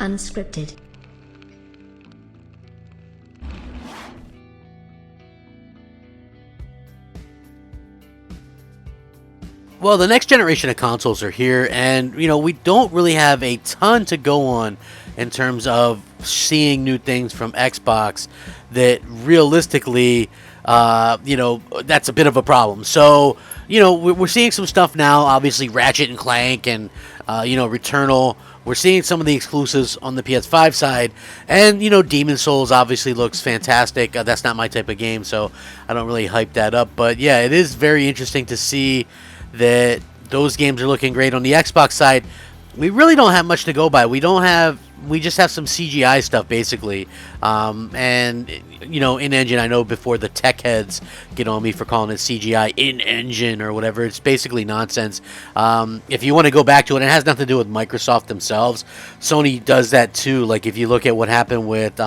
Unscripted. Well, the next generation of consoles are here, and we don't really have a ton to go on in terms of seeing new things from Xbox that realistically, that's a bit of a problem. So, we're seeing some stuff now, obviously Ratchet and Clank and, Returnal. We're seeing some of the exclusives on the PS5 side, and, Demon Souls obviously looks fantastic. That's not my type of game, so I don't really hype that up. But, yeah, it is very interesting to see that those games are looking great. On the Xbox side, we really don't have much to go by. We just have some CGI stuff, basically. And, in-engine, I know before the tech heads get on me for calling it CGI in-engine or whatever. It's basically nonsense. If you want to go back to it, it has nothing to do with Microsoft themselves. Sony does that too. Like, if you look at what happened with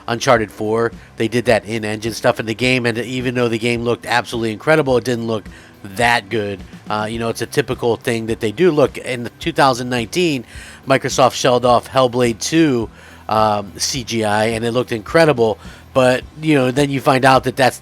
Uncharted 4, they did that in-engine stuff in the game, and even though the game looked absolutely incredible, it didn't look that good. It's a typical thing that they do. Look, in 2019, Microsoft shelled off Hellblade 2 CGI, and it looked incredible. But then you find out that that's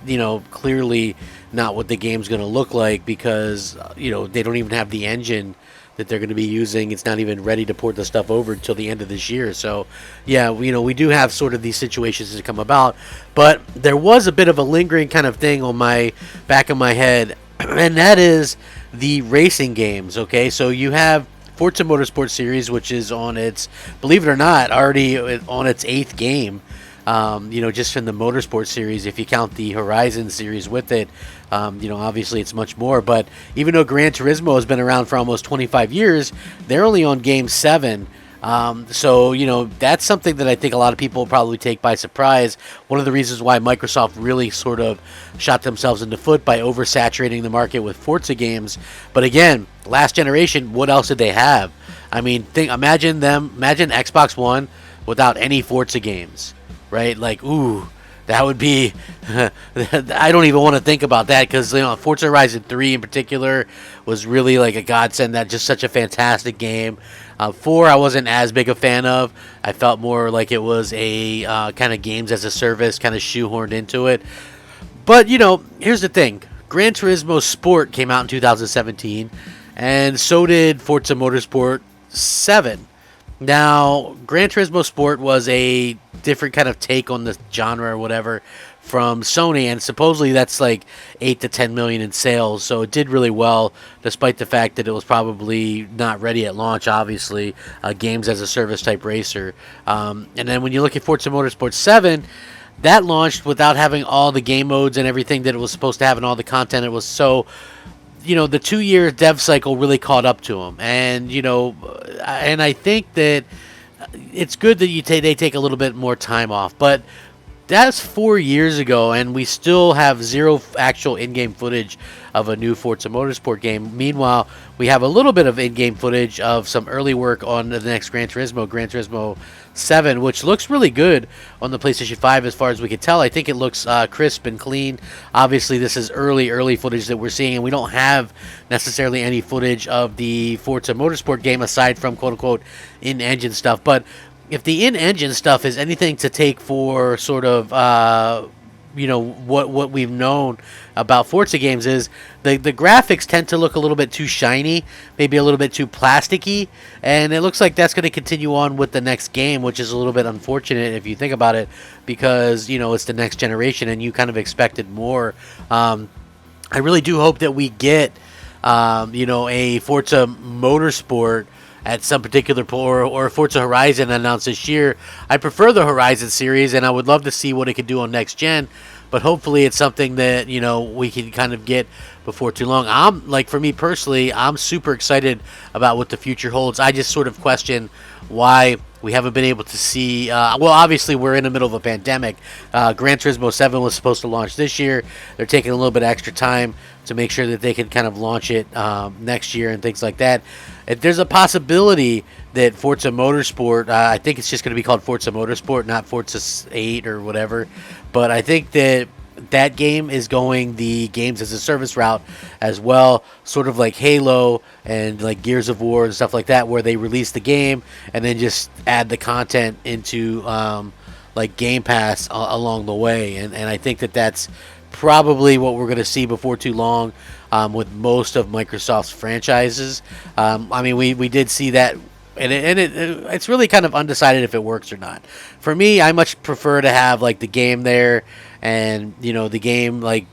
clearly not what the game's going to look like, because they don't even have the engine that they're going to be using. It's not even ready to port the stuff over until the end of this year. So, yeah, we do have sort of these situations that come about. But there was a bit of a lingering kind of thing on my back of my head, and that is the racing games. Okay, so you have Forza Motorsport series, which is on its, believe it or not, already on its 8th game. Just in the Motorsport series, if you count the Horizon series with it, obviously it's much more. But even though Gran Turismo has been around for almost 25 years, they're only on game 7. So, that's something that I think a lot of people will probably take by surprise. One of the reasons why Microsoft really sort of shot themselves in the foot by oversaturating the market with Forza games. But again, last generation, what else did they have? I mean, imagine Xbox One without any Forza games, right? Like, ooh, that would be, I don't even want to think about that, because Forza Horizon 3 in particular was really like a godsend. That just such a fantastic game. 4 I wasn't as big a fan of. I felt more like it was a kind of games as a service, kind of shoehorned into it. But here's the thing: Gran Turismo Sport came out in 2017, and so did Forza Motorsport 7. Now, Gran Turismo Sport was a different kind of take on the genre or whatever from Sony, and supposedly that's like 8 to 10 million in sales, so it did really well, despite the fact that it was probably not ready at launch, obviously, games as a service type racer. And then when you look at Forza Motorsport 7, that launched without having all the game modes and everything that it was supposed to have and all the content. It was so... the 2-year dev cycle really caught up to them, and and I think that it's good that they take a little bit more time off. But that's 4 years ago, and we still have zero actual in-game footage of a new Forza Motorsport game. Meanwhile, we have a little bit of in-game footage of some early work on the next Gran Turismo 7, which looks really good on the PlayStation 5 as far as we can tell. I think it looks crisp and clean. Obviously, this is early footage that we're seeing, and we don't have necessarily any footage of the Forza Motorsport game aside from quote-unquote in-engine stuff. But if the in-engine stuff is anything to take for sort of, what we've known about Forza games, is the graphics tend to look a little bit too shiny, maybe a little bit too plasticky, and it looks like that's going to continue on with the next game, which is a little bit unfortunate if you think about it, because, it's the next generation and you kind of expected more. I really do hope that we get, a Forza Motorsport at some particular or Forza Horizon announced this year. I prefer the Horizon series, and I would love to see what it could do on next gen. But hopefully it's something that, we can kind of get before too long. For me personally, I'm super excited about what the future holds. I just sort of question why we haven't been able to see... obviously, we're in the middle of a pandemic. Gran Turismo 7 was supposed to launch this year. They're taking a little bit extra time to make sure that they can kind of launch it next year and things like that. If there's a possibility that Forza Motorsport... I think it's just going to be called Forza Motorsport, not Forza 8 or whatever. But I think that that game is going the games as a service route as well, sort of like Halo and like Gears of War and stuff like that, where they release the game and then just add the content into like Game Pass along the way. And I think that that's probably what we're going to see before too long with most of Microsoft's franchises. I mean, we did see that. It's really kind of undecided if it works or not. For me, I much prefer to have like the game there, and the game like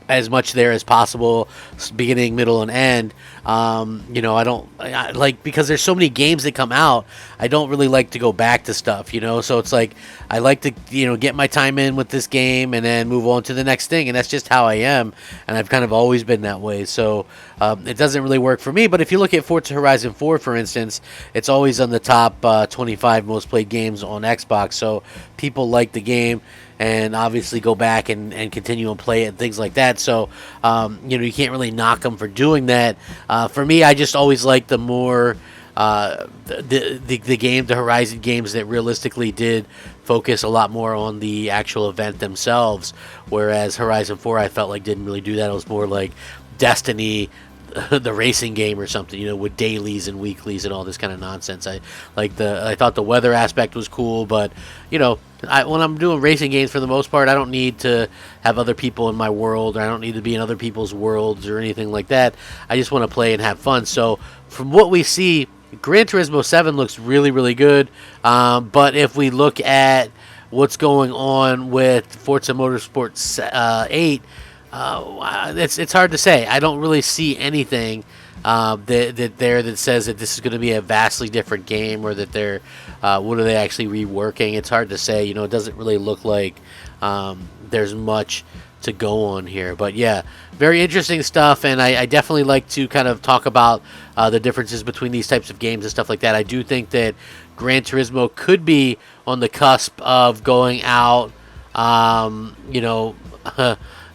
as much there as possible, beginning, middle, and end. I don't like, because there's so many games that come out. I don't really like to go back to stuff, So it's like I like to get my time in with this game and then move on to the next thing, and that's just how I am, and I've kind of always been that way. So it doesn't really work for me. But if you look at Forza Horizon 4, for instance, it's always on the top 25 most played games on Xbox. So people like the game and obviously go back and continue and play it and things like that. So, you can't really knock them for doing that. For me, I just always like the more the Horizon games that realistically did focus a lot more on the actual event themselves, whereas Horizon 4 I felt like didn't really do that. It was more like Destiny, the racing game or something, with dailies and weeklies and all this kind of nonsense. I thought the weather aspect was cool, but when I'm doing racing games, for the most part, I don't need to have other people in my world, or I don't need to be in other people's worlds or anything like that. I just want to play and have fun. So from what we see, Gran Turismo 7 looks really, really good. But if we look at what's going on with Forza Motorsport 8, it's hard to say. I don't really see anything that says that this is going to be a vastly different game, or that they're what are they actually reworking. It's hard to say. It doesn't really look like there's much to go on here. But yeah, very interesting stuff, and I definitely like to kind of talk about the differences between these types of games and stuff like that. I do think that Gran Turismo could be on the cusp of going out.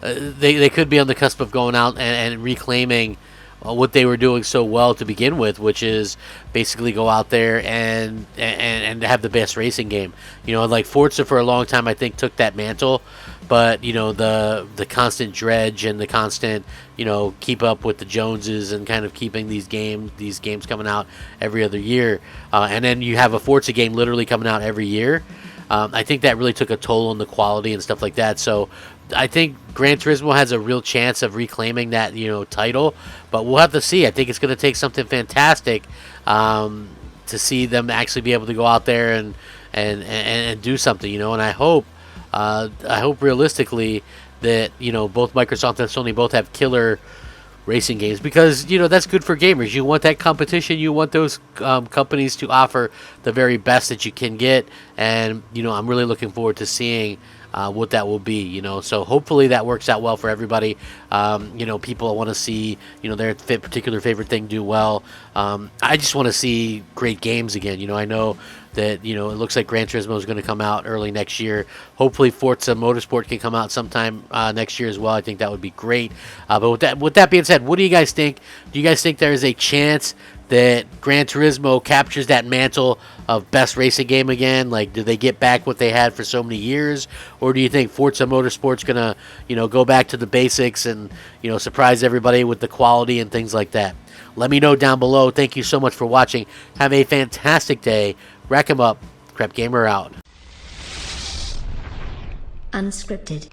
They could be on the cusp of going out and reclaiming what they were doing so well to begin with, which is basically go out there and have the best racing game. Like Forza for a long time, I think, took that mantle, but the constant dredge and the constant keep up with the Joneses and kind of keeping these games coming out every other year, and then you have a Forza game literally coming out every year. I think that really took a toll on the quality and stuff like that. So I think Gran Turismo has a real chance of reclaiming that title, but we'll have to see. I think it's going to take something fantastic to see them actually be able to go out there and do something, And I hope realistically that both Microsoft and Sony both have killer racing games, because that's good for gamers. You want that competition. You want those companies to offer the very best that you can get, and I'm really looking forward to seeing what that will be. So hopefully that works out well for everybody. People want to see their particular favorite thing do well. I just want to see great games again. I know that it looks like Gran Turismo is going to come out early next year. Hopefully Forza Motorsport can come out sometime next year as well. I think that would be great. But with that being said, what do you guys think? Do you guys think there is a chance that Gran Turismo captures that mantle of best racing game again? Like, do they get back what they had for so many years, or do you think Forza Motorsport's gonna go back to the basics and surprise everybody with the quality and things like that? Let me know down below. Thank you so much for watching. Have a fantastic day. Rack 'em up. Crapgamer out. Unscripted.